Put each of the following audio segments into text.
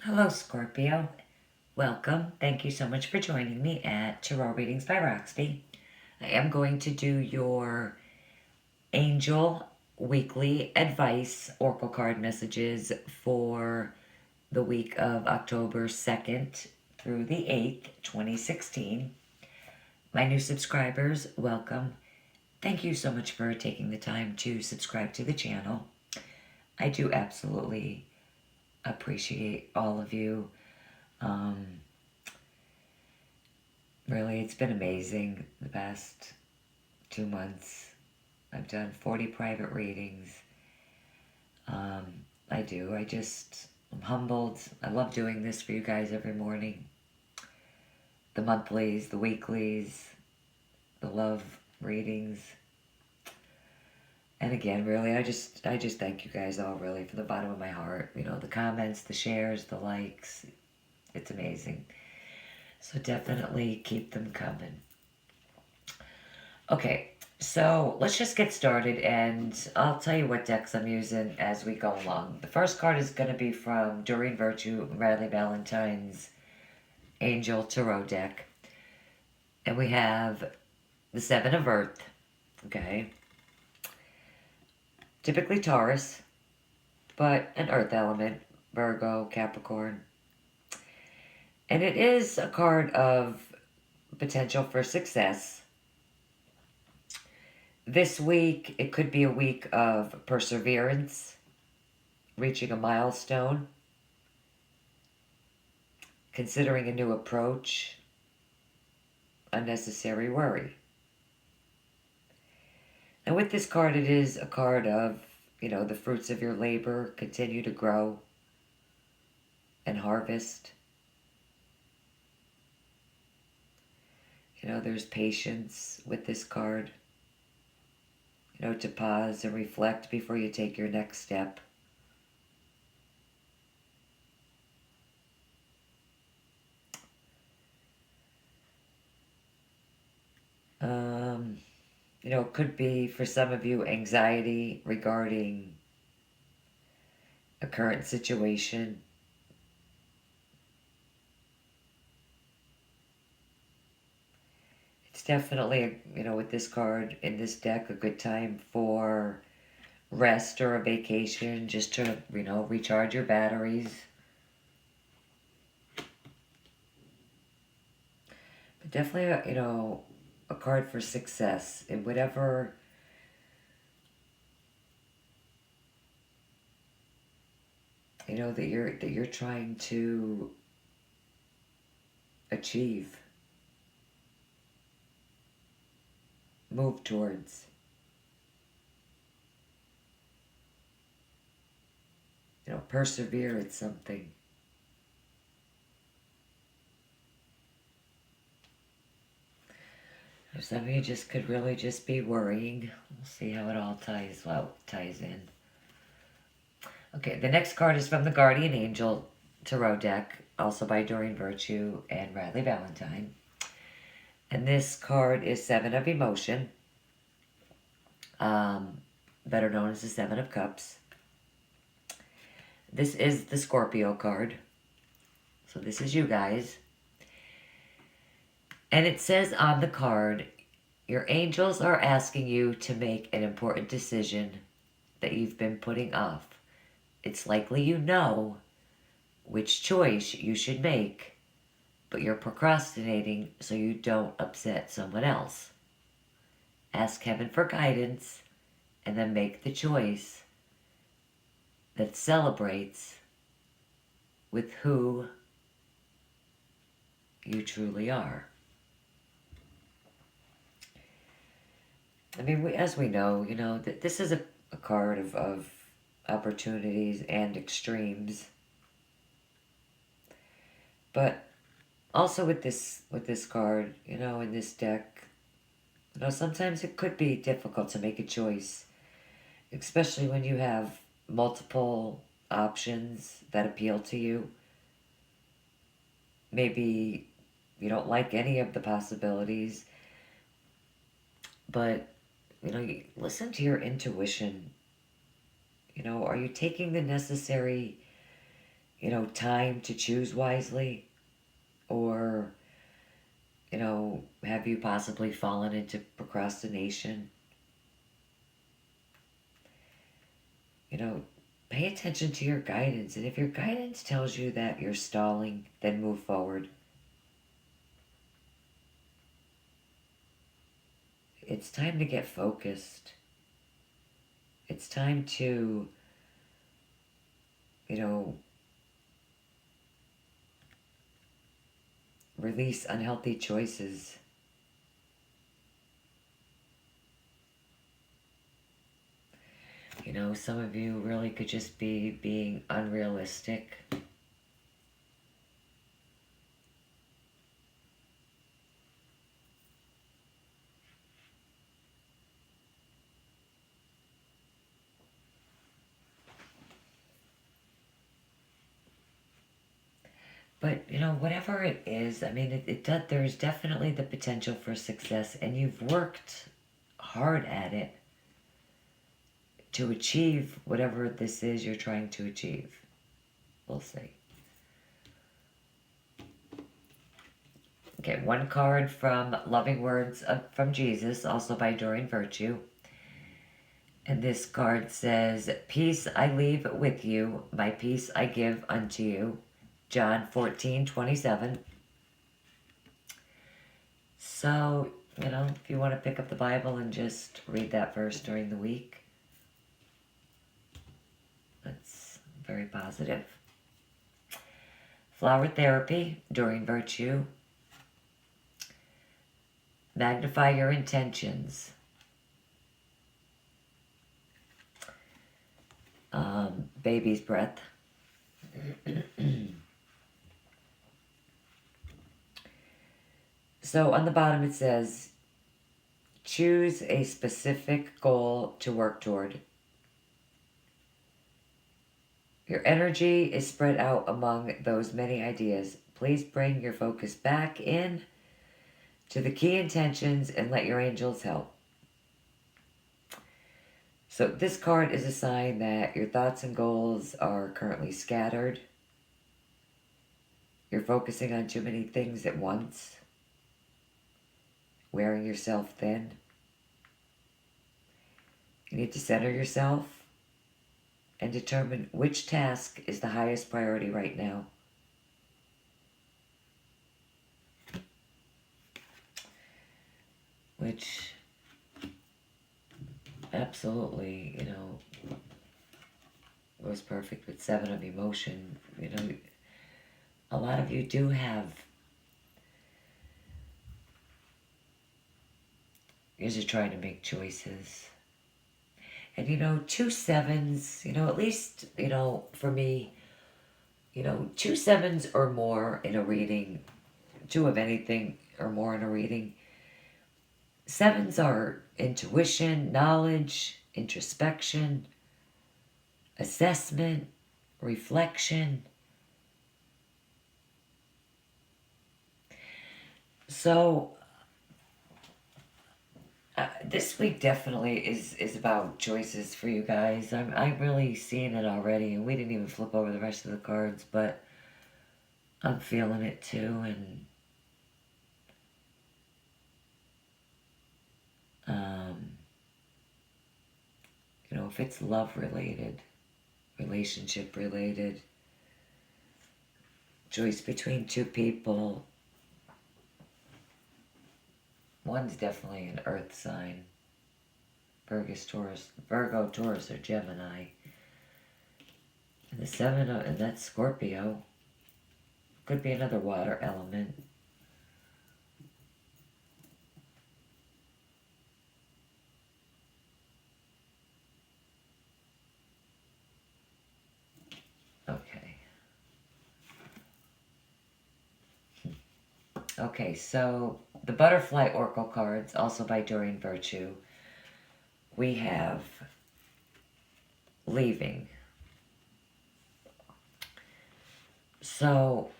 Hello, Scorpio. Welcome. Thank you so much for joining me at Tarot Readings by Roxby. I am going to do your Angel Weekly Advice Oracle card messages for the week of October 2nd through the 8th, 2016. My new subscribers, welcome. Thank you so much for taking the time to subscribe to the channel. I do absolutely appreciate all of you. Really, it's been amazing the past 2 months. I've done 40 private readings. I do. I'm humbled. I love doing this for you guys every morning. The monthlies, the weeklies, the love readings. And again, really, I just thank you guys all really from the bottom of my heart. You know, the comments, the shares, the likes. It's amazing. So definitely keep them coming. Okay, so let's just get started, and I'll tell you what decks I'm using as we go along. The first card is going to be from Doreen Virtue, Radley Valentine's Angel Tarot deck. And we have the Seven of Earth, okay? Typically Taurus, but an earth element, Virgo, Capricorn. And it is a card of potential for success. This week, it could be a week of perseverance, reaching a milestone, considering a new approach, unnecessary worry. And with this card, it is a card of, the fruits of your labor continue to grow and harvest. There's patience with this card. To pause and reflect before you take your next step. It could be for some of you anxiety regarding a current situation. It's definitely, with this card in this deck, a good time for rest or a vacation, just to, recharge your batteries. But definitely, a card for success in whatever that you're trying to achieve, move towards. Persevere at something. Or some of you just could really just be worrying. We'll see how it all ties in. Okay, the next card is from the Guardian Angel Tarot deck, also by Doreen Virtue and Radley Valentine. And this card is Seven of Emotion, better known as the Seven of Cups. This is the Scorpio card. So this is you guys. And it says on the card, your angels are asking you to make an important decision that you've been putting off. It's likely you know which choice you should make, but you're procrastinating so you don't upset someone else. Ask heaven for guidance and then make the choice that celebrates with who you truly are. I mean, as we know, that this is a card of opportunities and extremes. But also with this card, in this deck, sometimes it could be difficult to make a choice, especially when you have multiple options that appeal to you. Maybe you don't like any of the possibilities, but you listen to your intuition. Are you taking the necessary, time to choose wisely? Or, have you possibly fallen into procrastination? Pay attention to your guidance. And if your guidance tells you that you're stalling, then move forward. It's time to get focused. It's time to, release unhealthy choices. Some of you really could just be being unrealistic. But, whatever it is, I mean, there's definitely the potential for success, and you've worked hard at it to achieve whatever this is you're trying to achieve. We'll see. Okay, one card from Loving Words from Jesus, also by Doreen Virtue. And this card says, "Peace I leave with you, my peace I give unto you." John 14:27. So, if you want to pick up the Bible and just read that verse during the week, that's very positive. Flower Therapy, Doreen Virtue. Magnify your intentions. Baby's breath. So on the bottom it says, choose a specific goal to work toward. Your energy is spread out among those many ideas. Please bring your focus back in to the key intentions and let your angels help. So this card is a sign that your thoughts and goals are currently scattered. You're focusing on too many things at once, wearing yourself thin. You need to center yourself and determine which task is the highest priority right now. Which absolutely, goes perfect with Seven of Emotion. A lot of you do have, you're just trying to make choices. And 2 sevens, at least, for me, 2 sevens or more in a reading, 2 of anything or more in a reading. Sevens are intuition, knowledge, introspection, assessment, reflection. So this week definitely is about choices for you guys. I'm really seeing it already, and we didn't even flip over the rest of the cards, but I'm feeling it too. And if it's love related, relationship related, choice between 2 people, one's definitely an earth sign. Virgo, Taurus, or Gemini. And the 7, and that's Scorpio. Could be another water element. Okay. Okay, so the Butterfly Oracle cards, also by Doreen Virtue. We have leaving. So,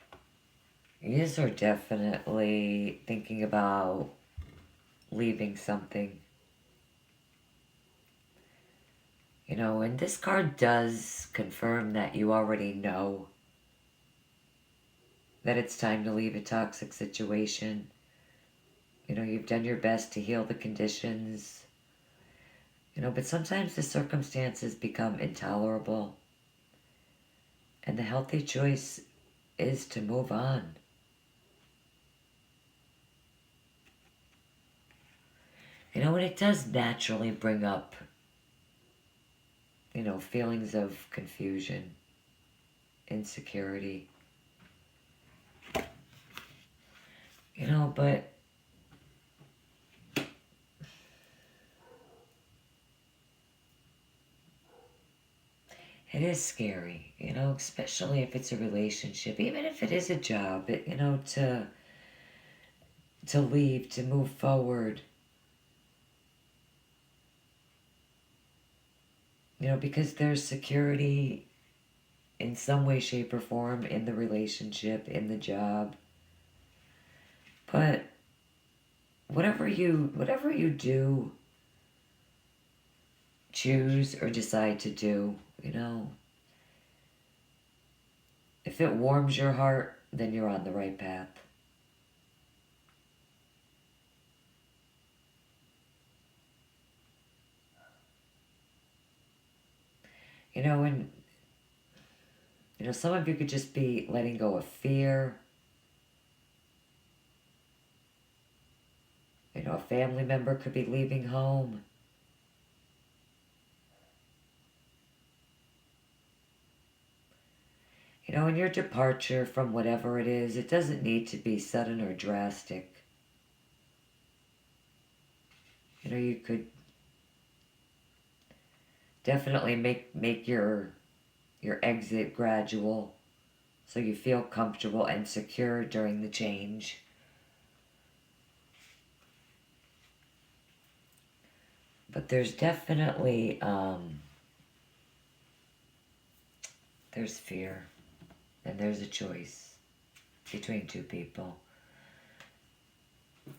you are definitely thinking about leaving something. And this card does confirm that you already know that it's time to leave a toxic situation. You know, you've done your best to heal the conditions. You know, but sometimes the circumstances become intolerable. And the healthy choice is to move on. You know, and it does naturally bring up, you know, feelings of confusion, insecurity. You know, but it is scary, you know, especially if it's a relationship, even if it is a job, you know, to leave, to move forward. You know, because there's security in some way, shape, or form in the relationship, in the job. But whatever you do, choose or decide to do, you know, if it warms your heart, then you're on the right path. You know, and you know, some of you could just be letting go of fear. You know, a family member could be leaving home. You know, in your departure from whatever it is, it doesn't need to be sudden or drastic. You know, you could definitely make your exit gradual so you feel comfortable and secure during the change. But there's definitely there's fear, and there's a choice between two people.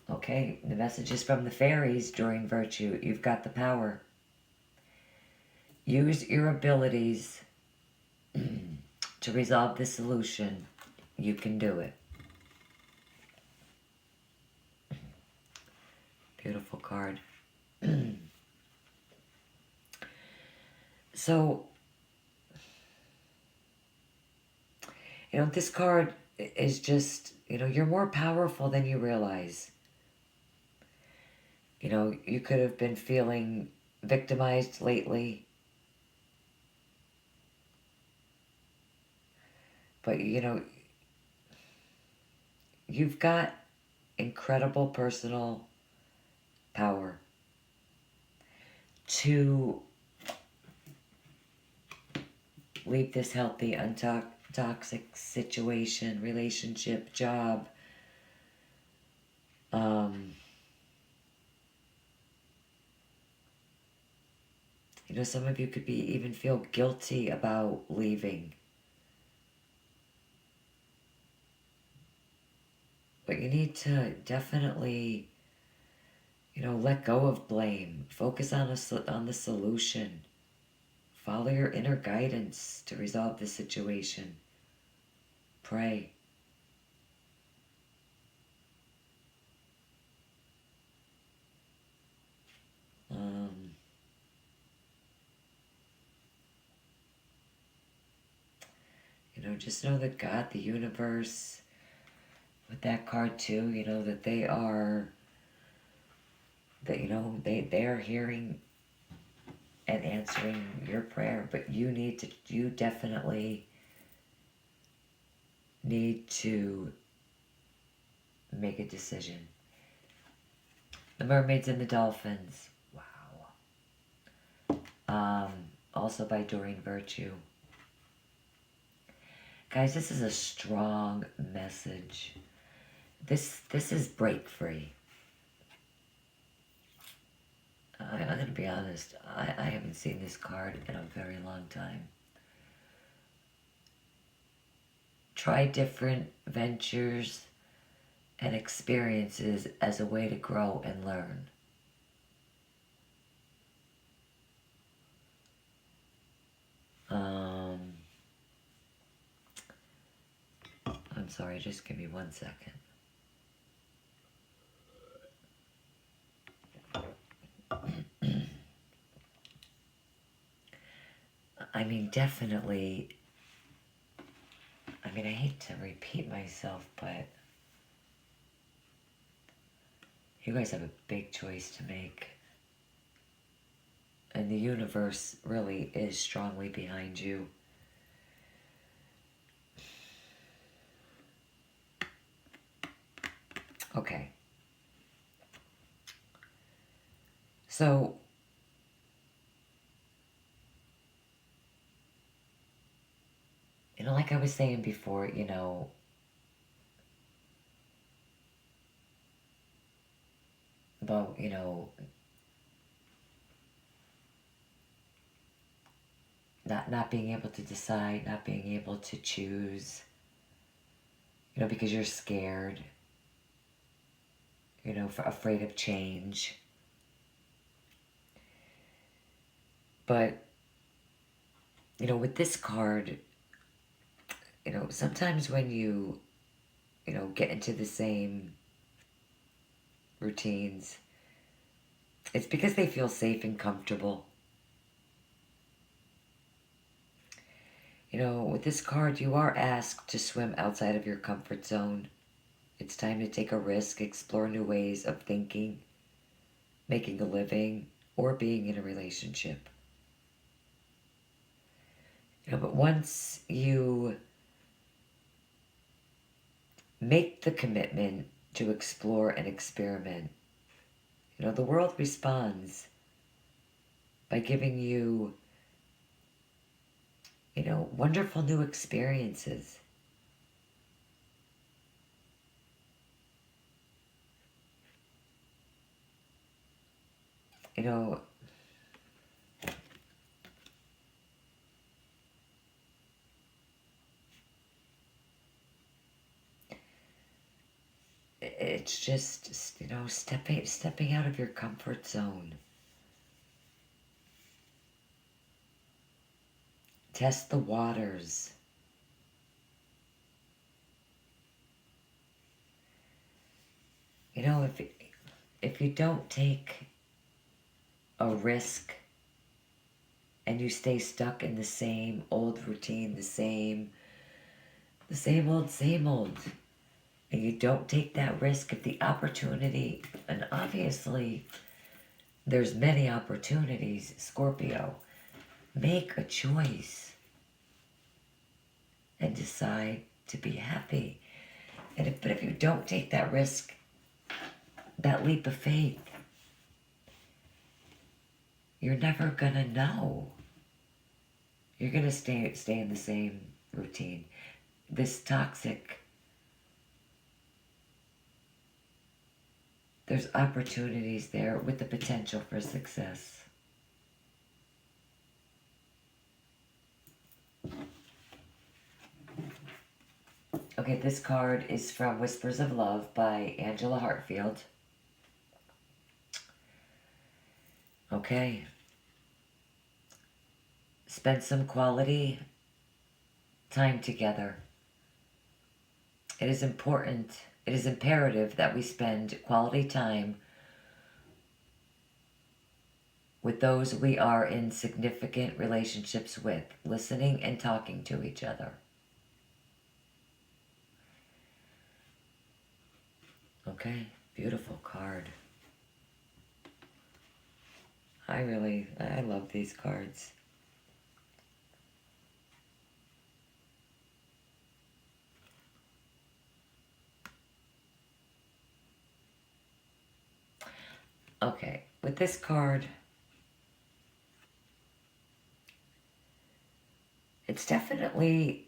Okay, the message is from the fairies during virtue. You've got the power. Use your abilities to resolve the solution. You can do it. Beautiful card. So, you know, this card is just, you know, you're more powerful than you realize. You know, you could have been feeling victimized lately. But, you know, you've got incredible personal power to leave this healthy, untoxic situation, relationship, job. You know, some of you could be even feel guilty about leaving. But you need to definitely, you know, let go of blame. Focus on on the solution. Follow your inner guidance to resolve the situation. Pray. Um, you know, just know that God, the universe, with that card too, you know, that they are, that, you know, they are hearing and answering your prayer, but you definitely need to make a decision. The mermaids and the dolphins. Wow. Also by Doreen Virtue. Guys, this is a strong message. This is break free. I'm going to be honest. I haven't seen this card in a very long time. Try different ventures and experiences as a way to grow and learn. I'm sorry, just give me 1 second. I mean, definitely, I mean, I hate to repeat myself, but you guys have a big choice to make. And the universe really is strongly behind you. Okay. So, like I was saying before, about, not being able to decide, not being able to choose, because you're scared, afraid of change. But, with this card, sometimes when you, get into the same routines, it's because they feel safe and comfortable. With this card, you are asked to swim outside of your comfort zone. It's time to take a risk, explore new ways of thinking, making a living, or being in a relationship. But once you make the commitment to explore and experiment, the world responds by giving you, wonderful new experiences. You know, it's just, stepping out of your comfort zone. Test the waters. If you don't take a risk and you stay stuck in the same old routine, the same old, and you don't take that risk, if the opportunity, and obviously there's many opportunities, Scorpio, make a choice and decide to be happy. But if you don't take that risk, that leap of faith, you're never gonna know. You're gonna stay in the same routine. This toxic. There's opportunities there with the potential for success. Okay, this card is from Whispers of Love by Angela Hartfield. Okay. Spend some quality time together. It is imperative that we spend quality time with those we are in significant relationships with, listening and talking to each other. Okay, beautiful card. I love these cards. Okay, with this card, it's definitely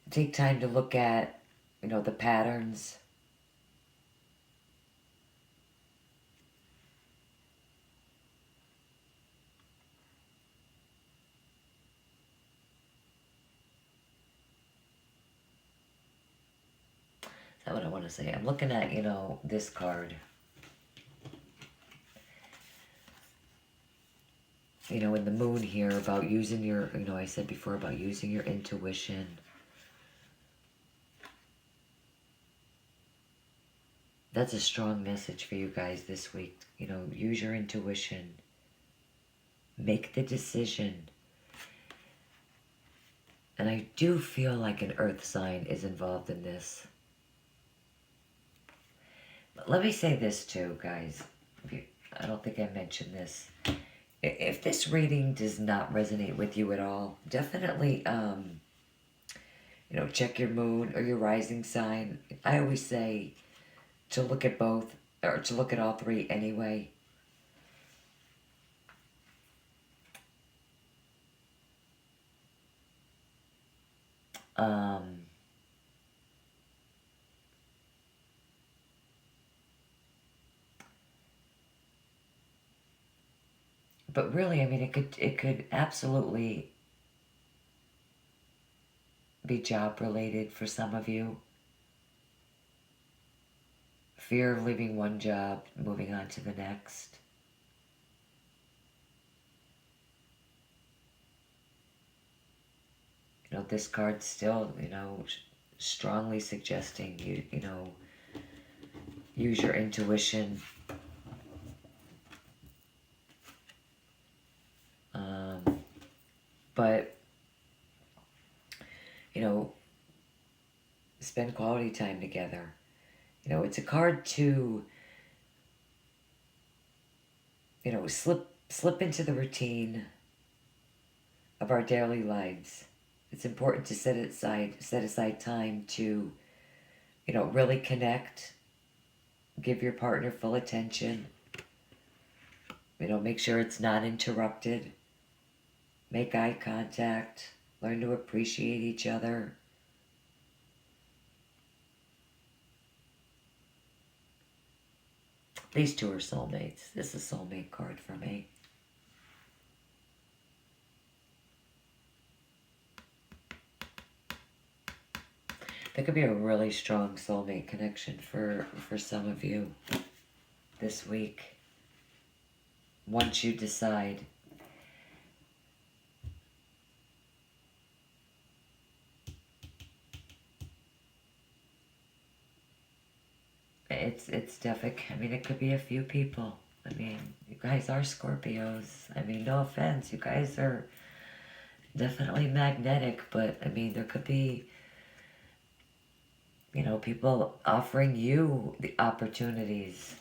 take time to look at, the patterns. Is that what I want to say? I'm looking at, this card. In the moon here, about using your, I said before about using your intuition. That's a strong message for you guys this week. You know, use your intuition. Make the decision. And I do feel like an earth sign is involved in this. But let me say this too, guys. I don't think I mentioned this. If this reading does not resonate with you at all, definitely, check your moon or your rising sign. I always say to look at both, or to look at all three anyway. But really, I mean, it could absolutely be job related for some of you. Fear of leaving one job, moving on to the next. You know, this card's still, strongly suggesting use your intuition. But, spend quality time together. It's a card to, slip into the routine of our daily lives. It's important to set aside time to, really connect, give your partner full attention. Make sure it's not interrupted. Make eye contact. Learn to appreciate each other. These two are soulmates. This is a soulmate card for me. There could be a really strong soulmate connection for some of you this week. Once you decide. It's definitely, I mean, it could be a few people. I mean, you guys are Scorpios. I mean, no offense. You guys are definitely magnetic, but I mean, there could be, people offering you the opportunities.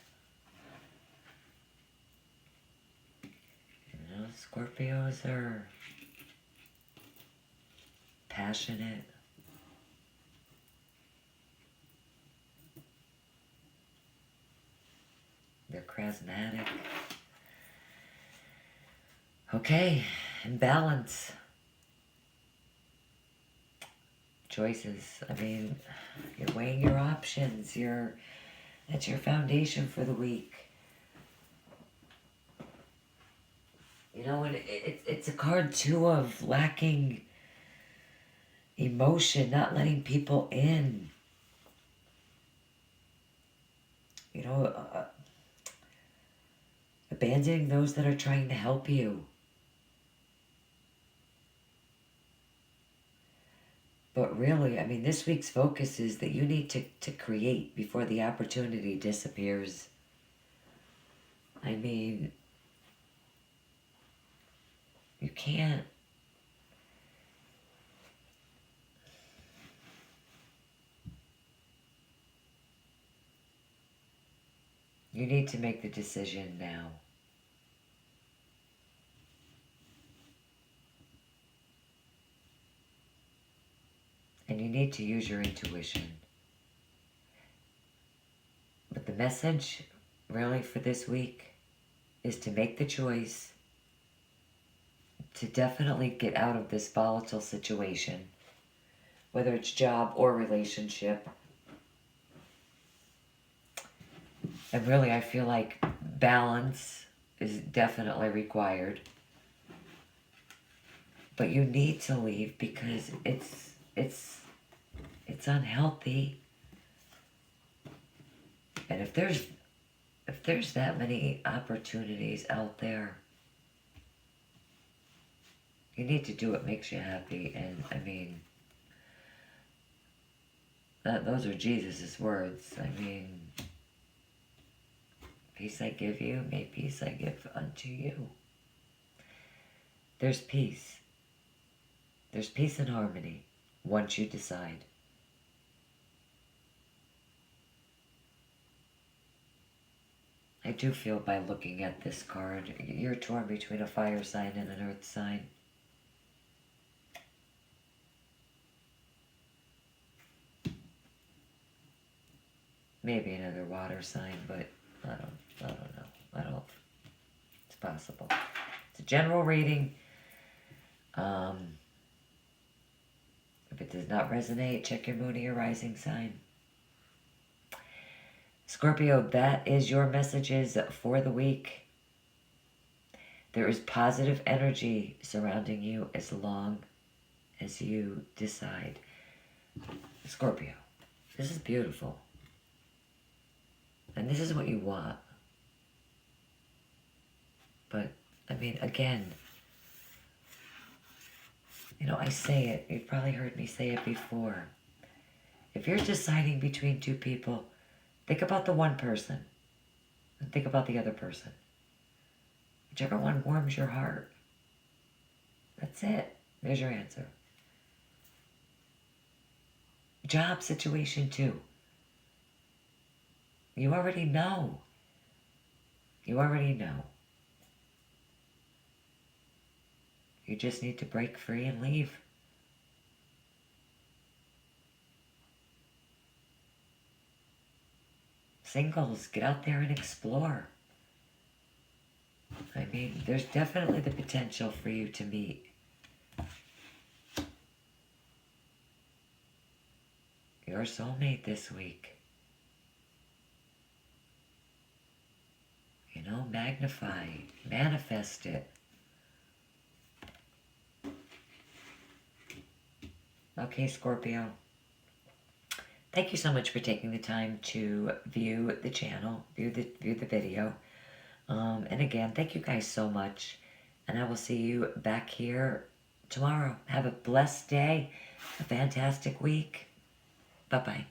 Scorpios are passionate. They're charismatic. Okay, and balance. Choices. I mean, you're weighing your options. That's your foundation for the week. And it's a card too of lacking emotion, not letting people in. Abandoning those that are trying to help you. But really, I mean, this week's focus is that you need to create before the opportunity disappears. I mean, you can't. You need to make the decision now. And you need to use your intuition. But the message, really, for this week is to make the choice to definitely get out of this volatile situation, whether it's job or relationship. And really, I feel like balance is definitely required. But you need to leave because it's unhealthy. And if there's that many opportunities out there, you need to do what makes you happy. And I mean, those are Jesus's words. I mean, Peace I give you, may peace I give unto you. There's peace. There's peace and harmony once you decide. I do feel by looking at this card, you're torn between a fire sign and an earth sign. Maybe another water sign, but I don't know. It's possible. It's a general reading. If it does not resonate, check your moon or your rising sign. Scorpio, that is your messages for the week. There is positive energy surrounding you as long as you decide. Scorpio, this is beautiful. And this is what you want. But, I mean, again, you know, I say it. You've probably heard me say it before. If you're deciding between two people, think about the one person and think about the other person. Whichever one warms your heart. That's it. There's your answer. Job situation too. You already know. You already know. You just need to break free and leave. Singles, get out there and explore. I mean, there's definitely the potential for you to meet. Your soulmate this week. You know, magnify, manifest it. Okay, Scorpio. Thank you so much for taking the time to view the channel, view the video. And again, thank you guys so much. And I will see you back here tomorrow. Have a blessed day, a fantastic week. Bye-bye.